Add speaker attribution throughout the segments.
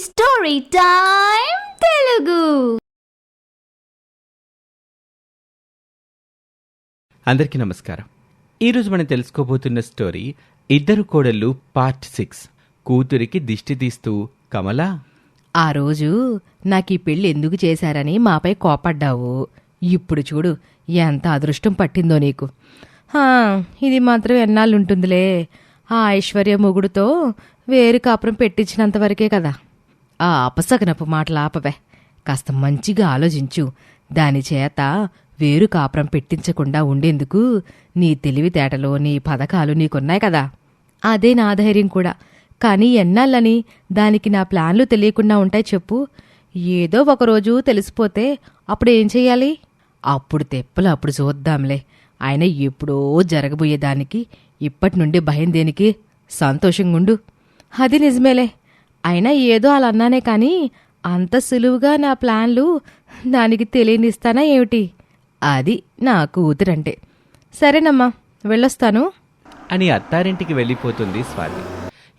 Speaker 1: Story time Telugu.
Speaker 2: అందరికీ నమస్కారం. ఈరోజు మనం తెలుసుకోబోతున్న స్టోరీ ఇద్దరు కోడళ్ళు పార్ట్ 6. కూతురికి దిష్టి తీస్తూ కమలా,
Speaker 3: ఆ రోజు నాకీ పెళ్లి ఎందుకు చేశారని మాపై కోపడ్డావు. ఇప్పుడు చూడు ఎంత అదృష్టం పట్టిందో నీకు. ఇది మాత్రం ఎన్నాళ్ళుంటుందిలే. ఆ ఐశ్వర్య మొగుడుతో వేరు కాపురం పెట్టించినంతవరకే కదా. ఆ అపసగనపు మాటలు ఆపవే. కాస్త మంచిగా ఆలోచించు. దానిచేత వేరు కాపురం పెట్టించకుండా ఉండేందుకు నీ తెలివితేటలు, నీ పథకాలు నీకున్నాయి కదా. అదే నా ధైర్యం కూడా. కానీ ఎన్నాళ్ళని దానికి నా ప్లాన్లు తెలియకుండా ఉంటాయి చెప్పు. ఏదో ఒకరోజు తెలిసిపోతే అప్పుడేం చెయ్యాలి? అప్పుడు తెప్పలు అప్పుడు చూద్దాంలే. ఆయన ఎప్పుడో జరగబోయేదానికి ఇప్పటి నుండి భయం దేనికి? సంతోషంగుండు. అది నిజమేలే. అయినా ఏదో అలా అన్నానే కానీ అంత సులువుగా నా ప్లాన్లు దానికి తెలియనిస్తానా ఏమిటి? అది నా కూతురంటే. సరేనమ్మా, వెళ్ళొస్తాను
Speaker 2: అని అత్తారింటికి వెళ్ళిపోతుంది స్వాతి.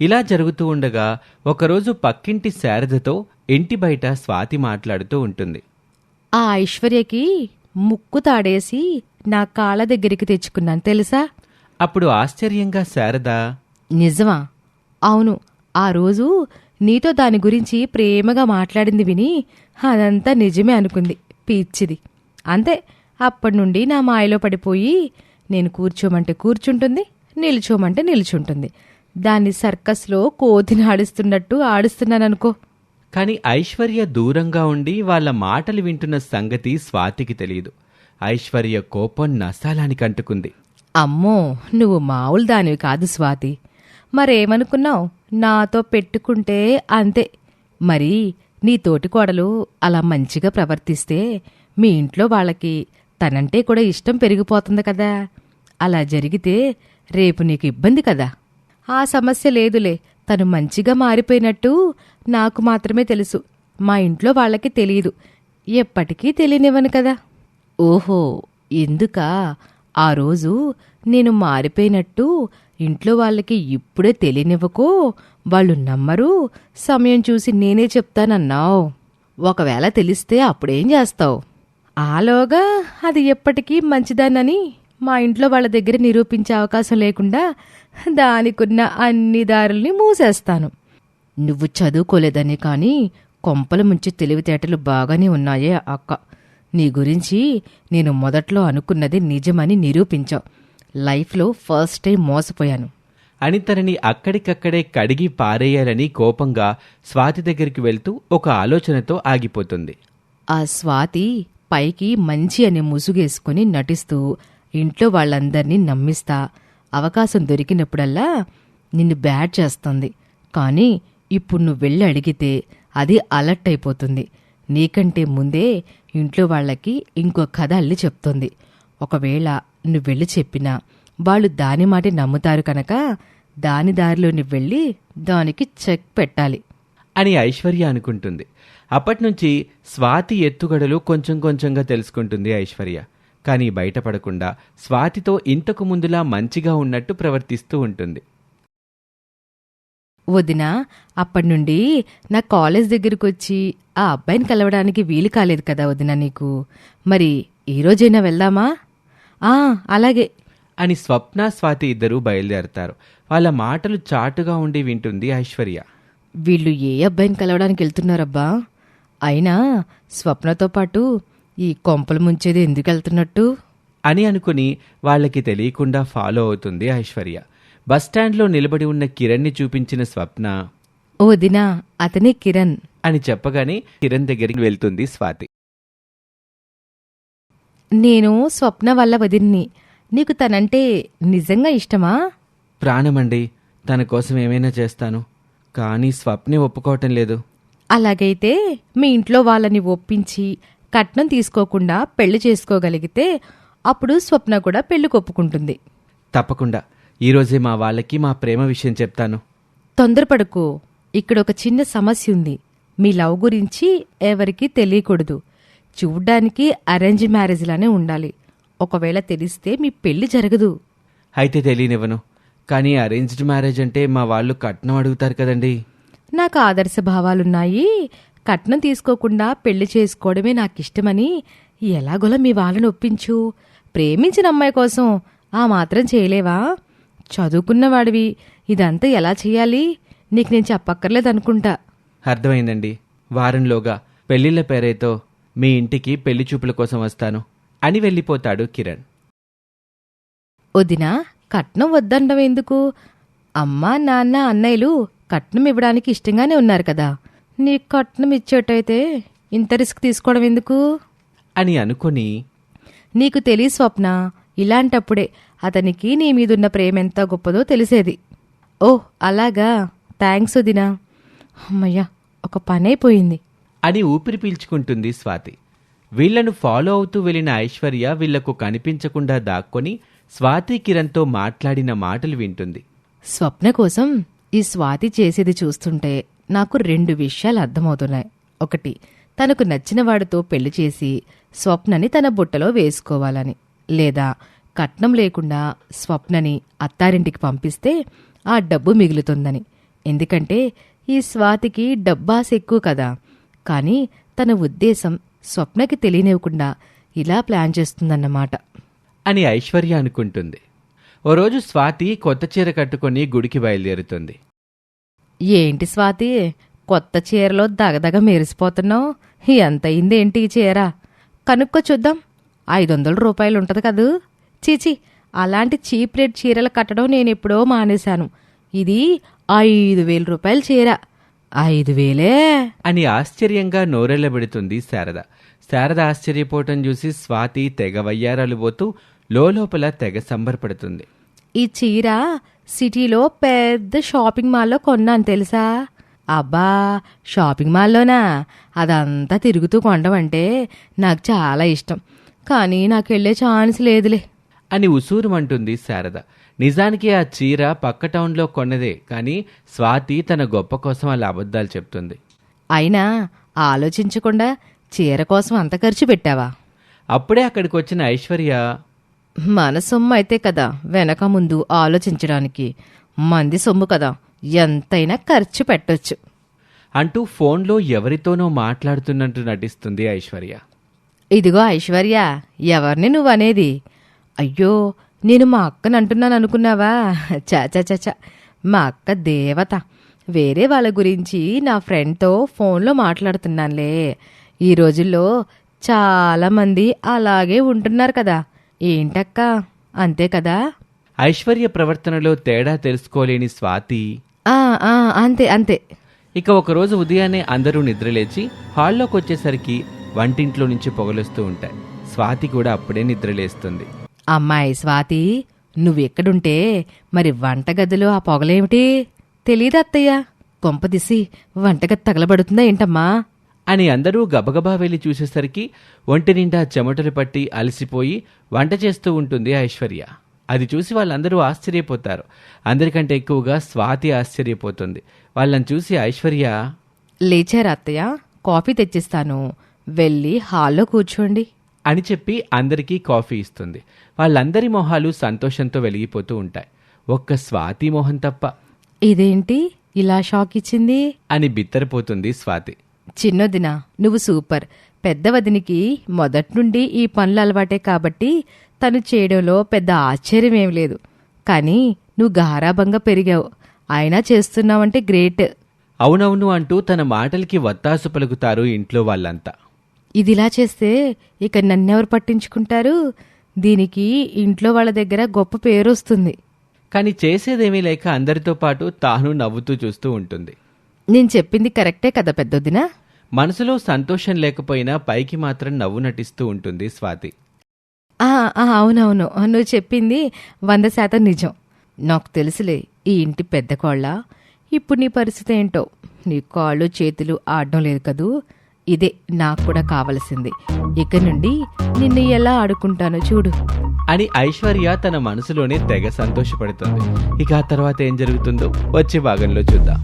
Speaker 2: ఇలా జరుగుతూ ఉండగా ఒకరోజు పక్కింటి శారదతో ఇంటి బయట స్వాతి మాట్లాడుతూ ఉంటుంది.
Speaker 3: ఆ ఐశ్వర్యకి ముక్కు తాడేసి నా కాళ్ళ దగ్గరికి తెచ్చుకున్నాను తెలుసా?
Speaker 2: అప్పుడు ఆశ్చర్యంగా శారద,
Speaker 3: నిజమా? అవును. ఆ రోజు నీతో దాని గురించి ప్రేమగా మాట్లాడింది విని అదంతా నిజమే అనుకుంది. పిచ్చిది. అంతే. అప్పటి నుండి నా మాయలో పడిపోయి నేను కూర్చోమంటే కూర్చుంటుంది, నిల్చోమంటే నిల్చుంటుంది. దాన్ని సర్కస్లో కోతిని ఆడిస్తున్నట్టు ఆడిస్తున్నాననుకో.
Speaker 2: కాని ఐశ్వర్య దూరంగా ఉండి వాళ్ళ మాటలు వింటున్న సంగతి స్వాతికి తెలియదు. ఐశ్వర్య కోపం నసాలానికి అంటుకుంది.
Speaker 3: అమ్మో, నువ్వు మామూలు దానివి కాదు స్వాతి. మరేమనుకున్నావు? నాతో పెట్టుకుంటే అంతే. మరి నీ తోటి కోడలు అలా మంచిగా ప్రవర్తిస్తే మీ ఇంట్లో వాళ్ళకి తనంటే కూడా ఇష్టం పెరిగిపోతుంది కదా. అలా జరిగితే రేపు నీకు ఇబ్బంది కదా. ఆ సమస్య లేదులే. తను మంచిగా మారిపోయినట్టు నాకు మాత్రమే తెలుసు. మా ఇంట్లో వాళ్ళకి తెలియదు. ఎప్పటికీ తెలియనివ్వను కదా. ఓహో, ఎందుకా? ఆ రోజు నేను మారిపోయినట్టు ఇంట్లో వాళ్ళకి ఇప్పుడే తెలియనివ్వకో. వాళ్ళు నమ్మరు. సమయం చూసి నేనే చెప్తానన్నావు. ఒకవేళ తెలిస్తే అప్పుడేం చేస్తావు? ఆలోగా అది ఎప్పటికీ మంచిదానని మా ఇంట్లో వాళ్ళ దగ్గర నిరూపించే అవకాశం లేకుండా దానికున్న అన్ని దారుల్ని మూసేస్తాను. నువ్వు చదువుకోలేదని కానీ కొంపల ముంచి తెలివితేటలు బాగానే ఉన్నాయే అక్క. నీ గురించి నేను మొదట్లో అనుకున్నది నిజమని నిరూపించావు. లైఫ్లో ఫస్ట్ టైం మోసపోయాను
Speaker 2: అని తనని అక్కడికక్కడే కడిగి పారేయాలని కోపంగా స్వాతి దగ్గరికి వెళ్తూ ఒక ఆలోచనతో ఆగిపోతుంది.
Speaker 3: ఆ స్వాతి పైకి మంచి అనే ముసుగేసుకుని నటిస్తూ ఇంట్లో వాళ్ళందర్నీ నమ్మిస్తా అవకాశం దొరికినప్పుడల్లా నిన్ను బ్యాడ్ చేస్తుంది. కానీ ఇప్పుడు నువ్వు వెళ్ళి అడిగితే అది అలర్ట్ అయిపోతుంది. నీకంటే ముందే ఇంట్లో వాళ్ళకి ఇంకో కథ అల్లి చెప్తుంది. ఒకవేళ నువ్వెళ్ళి చెప్పినా వాళ్ళు దాని మాట నమ్ముతారు కనుక దాని దారిలో నువ్వెళ్ళి దానికి చెక్ పెట్టాలి
Speaker 2: అని ఐశ్వర్య అనుకుంటుంది. అప్పట్నుంచి స్వాతి ఎత్తుగడలు కొంచెం కొంచెంగా తెలుసుకుంటుంది ఐశ్వర్య. కానీ బయటపడకుండా స్వాతితో ఇంతకు ముందులా మంచిగా ఉన్నట్టు ప్రవర్తిస్తూ ఉంటుంది.
Speaker 3: వదినా, అప్పటినుండి నా కాలేజ్ దగ్గరకొచ్చి ఆ అబ్బాయిని కలవడానికి వీలు కాలేదు కదా వదినా నీకు. మరి ఈరోజైనా వెళ్దామా? అలాగే
Speaker 2: అని స్వప్న స్వాతి ఇద్దరూ బయలుదేరతారు. వాళ్ళ మాటలు చాటుగా ఉండి వింటుంది ఐశ్వర్య.
Speaker 3: వీళ్ళు ఏ అబ్బాయిని కలవడానికి వెళ్తున్నారబ్బా? అయినా స్వప్నతో పాటు ఈ కొంపలు ముంచేది ఎందుకు వెళ్తున్నట్టు
Speaker 2: అని అనుకుని వాళ్ళకి తెలియకుండా ఫాలో అవుతుంది ఐశ్వర్య. బస్టాండ్లో నిలబడి ఉన్న కిరణ్ని చూపించిన స్వప్న,
Speaker 3: ఓ వదినా, అతనే కిరణ్
Speaker 2: అని చెప్పగానే కిరణ్ దగ్గరికి వెళ్తుంది స్వాతి.
Speaker 3: నేను స్వప్న వల్ల వదిన్ని. నీకు తనంటే నిజంగా ఇష్టమా?
Speaker 2: ప్రాణమండి. తన కోసం ఏమైనా చేస్తాను. కానీ స్వప్నే ఒప్పుకోవటం లేదు.
Speaker 3: అలాగైతే మీ ఇంట్లో వాళ్ళని ఒప్పించి కట్నం తీసుకోకుండా పెళ్లి చేసుకోగలిగితే అప్పుడు స్వప్న కూడా పెళ్లికి ఒప్పుకుంటుంది.
Speaker 2: తప్పకుండా ఈరోజే మా వాళ్ళకి మా ప్రేమ విషయం చెప్తాను.
Speaker 3: తొందరపడుకో. ఇక్కడ ఒక చిన్న సమస్య ఉంది. మీ లవ్ గురించి ఎవరికీ తెలియకూడదు. చూడ్డానికి అరేంజ్ మ్యారేజ్ లానే ఉండాలి. ఒకవేళ తెలిస్తే మీ పెళ్లి జరగదు.
Speaker 2: అయితే తెలియనివ్వను. కానీ అరేంజ్డ్ మ్యారేజ్ అంటే మా వాళ్ళు కట్నం అడుగుతారు కదండి.
Speaker 3: నాకు ఆదర్శ భావాలున్నాయి, కట్నం తీసుకోకుండా పెళ్లి చేసుకోవడమే నాకిష్టమని ఎలాగోలా మీ వాళ్ళని ఒప్పించు. ప్రేమించిన అమ్మాయి కోసం ఆ మాత్రం చేయలేవా? చదువుకున్నవాడివి, ఇదంతా ఎలా చెయ్యాలి? నీకు నేను చెప్పక్కర్లేదనుకుంటా.
Speaker 2: అర్థమైందండి. వారంలోగా పెళ్లిళ్ల పేరైతో మీ ఇంటికి పెళ్లి చూపుల కోసం వస్తాను అని వెళ్ళిపోతాడు కిరణ్.
Speaker 3: వదినా, కట్నం వద్దండం ఎందుకు? అమ్మా నాన్న అన్నయ్యలు కట్నం ఇవ్వడానికి ఇష్టంగానే ఉన్నారు కదా. నీకు కట్నం ఇచ్చేటైతే ఇంత రిస్క్ తీసుకోవడం ఎందుకు
Speaker 2: అని అనుకుని,
Speaker 3: నీకు తెలియ స్వప్న, ఇలాంటప్పుడే అతనికి నీ మీదున్న ప్రేమ ఎంత గొప్పదో తెలిసేది. ఓహ్ అలాగా, థ్యాంక్స్ వదినా. అమ్మయ్యా, ఒక పనైపోయింది
Speaker 2: అని ఊపిరి పీల్చుకుంటుంది స్వాతి. వీళ్లను ఫాలో అవుతూ వెళ్లిన ఐశ్వర్య వీళ్లకు కనిపించకుండా దాక్కొని స్వాతి కిరణ్తో మాట్లాడిన మాటలు వింటుంది.
Speaker 3: స్వప్న కోసం ఈ స్వాతి చేసేది చూస్తుంటే నాకు 2 విషయాలు అర్థమవుతున్నాయి. ఒకటి, తనకు నచ్చిన వాడితో పెళ్లి చేసి స్వప్నని తన బుట్టలో వేసుకోవాలని, లేదా కట్నం లేకుండా స్వప్నని అత్తారింటికి పంపిస్తే ఆ డబ్బు మిగులుతుందని. ఎందుకంటే ఈ స్వాతికి డబ్బాస్ ఎక్కువ కదా. కానీ తన ఉద్దేశం స్వప్నకి తెలియనివ్వకుండా ఇలా ప్లాన్ చేస్తుందన్నమాట
Speaker 2: అని ఐశ్వర్య అనుకుంటుంది. ఓ రోజు స్వాతి కొత్త చీర కట్టుకుని గుడికి బయలుదేరుతుంది.
Speaker 3: ఏంటి స్వాతి, కొత్త చీరలో దగదగ మెరిసిపోతున్నావు? ఎంత అయిందేంటి ఈ చీర? కనుక్కో చూద్దాం. 500 రూపాయలు ఉంటది కదూ? చీచి, అలాంటి చీప్ రేట్ చీరలు కట్టడం నేనెప్పుడో మానేశాను. ఇది 5,000 రూపాయల చీర. 5,000
Speaker 2: అని ఆశ్చర్యంగా నోరెళ్లబెడుతుంది శారద. శారద ఆశ్చర్యపోవటం చూసి స్వాతి తెగ వయ్యారాలు పోతూ లోపల తెగ సంబరపడుతుంది.
Speaker 3: ఈ చీర సిటీలో పెద్ద షాపింగ్ మాల్లో కొన్నాను తెలుసా? అబ్బా, షాపింగ్ మాల్లోనా? అదంతా తిరుగుతూ కొనడం నాకు చాలా ఇష్టం. కానీ నాకెళ్లే ఛాన్స్ లేదులే
Speaker 2: అని ఉసూరుమంటుంది శారద. నిజానికి ఆ చీర పక్క టౌన్లో కొన్నదే, కానీ స్వాతి తన గొప్ప కోసం అలా అబద్ధాలు చెప్తుంది.
Speaker 3: అయినా ఆలోచించకుండా చీర కోసం అంత ఖర్చు పెట్టావా?
Speaker 2: అప్పుడే అక్కడికి వచ్చిన ఐశ్వర్య,
Speaker 3: మన సొమ్ము అయితే కదా వెనక ముందు ఆలోచించడానికి, మంది సొమ్ము కదా ఎంతైనా ఖర్చు పెట్టొచ్చు
Speaker 2: అంటూ ఫోన్లో ఎవరితోనో మాట్లాడుతున్నట్టు నటిస్తుంది ఐశ్వర్య.
Speaker 3: ఇదిగో ఐశ్వర్య, ఎవరిని నువ్వనేది? అయ్యో, నేను మా అక్కని అంటున్నాను అనుకున్నావా? చచచచ, మా అక్క దేవత. వేరే వాళ్ళ గురించి నా ఫ్రెండ్తో ఫోన్లో మాట్లాడుతున్నానులే. ఈ రోజుల్లో చాలామంది అలాగే ఉంటున్నారు కదా. ఏంటక్క, అంతే కదా?
Speaker 2: ఐశ్వర్య ప్రవర్తనలో తేడా తెలుసుకోలేని స్వాతి,
Speaker 3: అంతే అంతే.
Speaker 2: ఇక ఒకరోజు ఉదయాన్నే అందరూ నిద్రలేచి హాల్లోకి వచ్చేసరికి వంటింట్లో నుంచి పొగలొస్తూ ఉంటాయి. స్వాతి కూడా అప్పుడే నిద్రలేస్తుంది.
Speaker 3: అమ్మాయి స్వాతి, నువ్వెక్కడుంటే మరి వంటగదిలో ఆ పొగలేమిటి? తెలీదా అత్తయ్య? కొంపదీసి వంటగది తగలబడుతుందా ఏంటమ్మా?
Speaker 2: అని అందరూ గబగబా వెళ్లి చూసేసరికి ఒంటి నిండా చెమటలు పట్టి అలసిపోయి వంట చేస్తూ ఉంటుంది ఐశ్వర్య. అది చూసి వాళ్ళందరూ ఆశ్చర్యపోతారు. అందరికంటే ఎక్కువగా స్వాతి ఆశ్చర్యపోతుంది. వాళ్ళని చూసి ఐశ్వర్య,
Speaker 3: లేచారా అత్తయ్య? కాఫీ తెచ్చిస్తాను, వెళ్ళి హాల్లో కూర్చోండి
Speaker 2: అని చెప్పి అందరికీ కాఫీ ఇస్తుంది. వాళ్ళందరి మొహాలు సంతోషంతో వెలిగిపోతూ ఉంటాయి. ఒక్క స్వాతి మొహం తప్ప.
Speaker 3: ఇదేంటి ఇలా షాక్ ఇచ్చింది
Speaker 2: అని బిత్తరపోతుంది స్వాతి.
Speaker 3: చిన్నొదినా, నువ్వు సూపర్. పెద్ద వదినికి మొదట్నుండి ఈ పనులు అలవాటే కాబట్టి తను చేయడంలో పెద్ద ఆశ్చర్యమేం లేదు. కానీ నువ్వు గారాబంగా పెరిగావు, అయినా చేస్తున్నావంటే గ్రేట్.
Speaker 2: అవునవును అంటూ తన మాటలకి వత్తాసు పలుకుతారు ఇంట్లో వాళ్ళంతా.
Speaker 3: ఇదిలా చేస్తే ఇక నన్నెవరు పట్టించుకుంటారు? దీనికి ఇంట్లో వాళ్ళ దగ్గర గొప్ప పేరు వస్తుంది.
Speaker 2: కానీ చేసేదేమీ లేక అందరితో పాటు తాను నవ్వుతూ చూస్తూ ఉంటుంది.
Speaker 3: నేను చెప్పింది కరెక్టే కదా పెద్దొదినా?
Speaker 2: మనసులో సంతోషం లేకపోయినా పైకి మాత్రం నవ్వు నటిస్తూ ఉంటుంది స్వాతి.
Speaker 3: అవునవును, నువ్వు చెప్పింది 100% నిజం. నాకు తెలుసులే, ఈ ఇంటి పెద్ద కోళ్ళ. ఇప్పుడు నీ పరిస్థితి ఏంటో, నీ కాళ్ళు చేతులు ఆడడం లేదు కదూ. ఇదే నాకు కూడా కావలసింది. ఇక నుండి నిన్ను ఎలా ఆడుకుంటానో చూడు
Speaker 2: అని ఐశ్వర్య తన మనసులోనే తెగ సంతోషపడుతుంది. ఇక ఆ తర్వాత ఏం జరుగుతుందో వచ్చే భాగంలో చూద్దాం.